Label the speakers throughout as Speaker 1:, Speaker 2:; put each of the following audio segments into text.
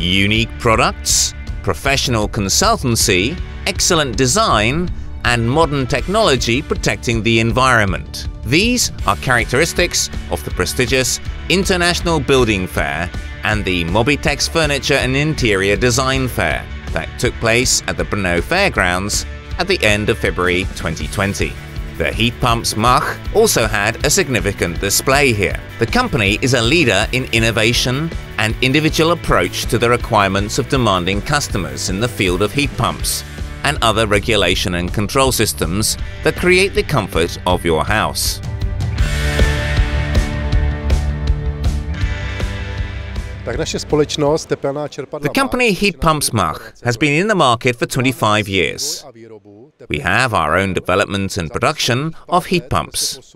Speaker 1: Unique products, professional consultancy, excellent design, and modern technology protecting the environment. These are characteristics of the prestigious International Building Fair and the Mobitex Furniture and Interior Design Fair that took place at the Brno Fairgrounds at the end of February 2020. The heat pumps Mach also had a significant display here. The company is a leader in innovation and individual approach to the requirements of demanding customers in the field of heat pumps and other regulation and control systems that create the comfort of your house.
Speaker 2: The
Speaker 1: company Heat Pumps Mach has been in the market for 25 years. We have our own development and production of heat pumps.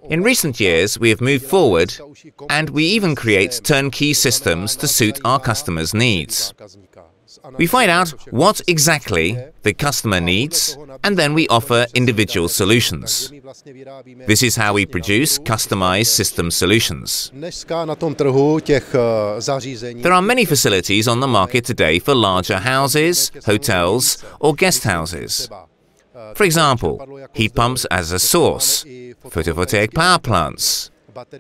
Speaker 1: In recent years, we have moved forward, and we even create turnkey systems to suit our customers' needs. We find out what exactly the customer needs, and then we offer individual solutions. This is how we produce customized system solutions. There are many facilities on the market today for larger houses, hotels, or guest houses. For example, heat pumps as a source, photovoltaic power plants,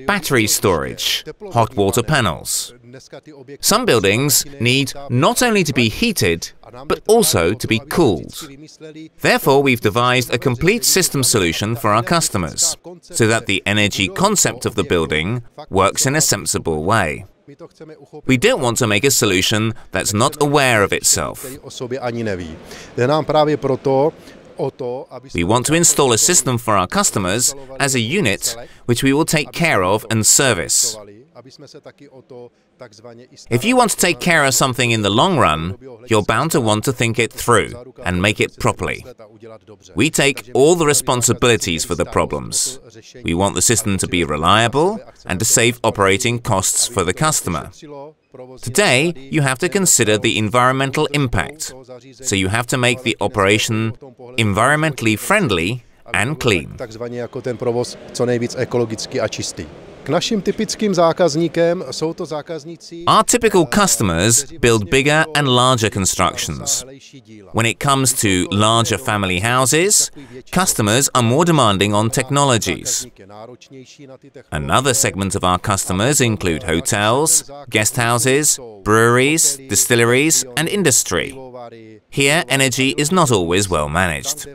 Speaker 1: battery storage, hot water panels. Some buildings need not only to be heated, but also to be cooled. Therefore, we've devised a complete system solution for our customers, so that the energy concept of the building works in a sensible way. We don't want to make a solution that's not aware of itself. We want to install a system for our customers as a unit which we will take care of and service. If you want to take care of something in the long run, you're bound to want to think it through and make it properly. We take all the responsibilities for the problems. We want the system to be reliable and to save operating costs for the customer. Today, you have to consider the environmental impact, so you have to make the operation environmentally friendly and clean. Our typical customers build bigger and larger constructions. When it comes to larger family houses, customers are more demanding on technologies. Another segment of our customers include hotels, guest houses, breweries, distilleries, and industry. Here, energy is not always well managed.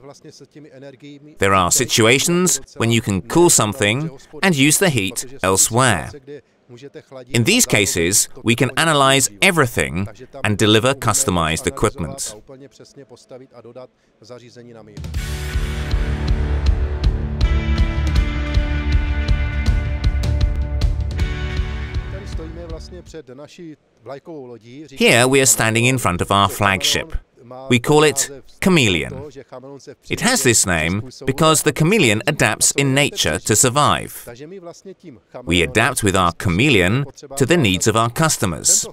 Speaker 1: There are situations when you can cool something and use the heat elsewhere. In these cases, we can analyze everything and deliver customized equipment. Here we are standing in front of our flagship. We call it Chameleon. It has this name because the chameleon adapts in nature to survive. We adapt with our Chameleon to the needs of our customers.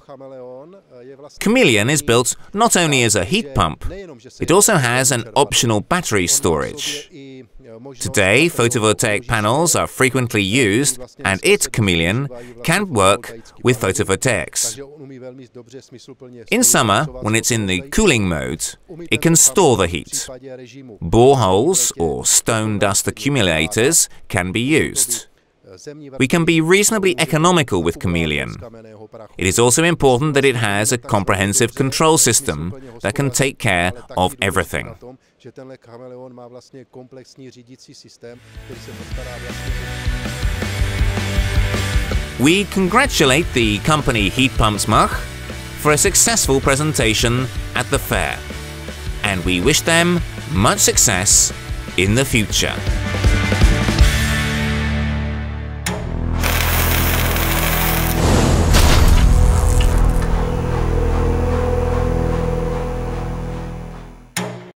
Speaker 1: Chameleon is built not only as a heat pump, it also has an optional battery storage. Today, photovoltaic panels are frequently used, and its Chameleon can work with photovoltaics. In summer, when it's in the cooling mode, it can store the heat. Boreholes or stone dust accumulators can be used. We can be reasonably economical with Chameleon. It is also important that it has a comprehensive control system that can take care of everything. We congratulate the company Heat Pumps Mach for a successful presentation at the fair, and we wish them much success in the future.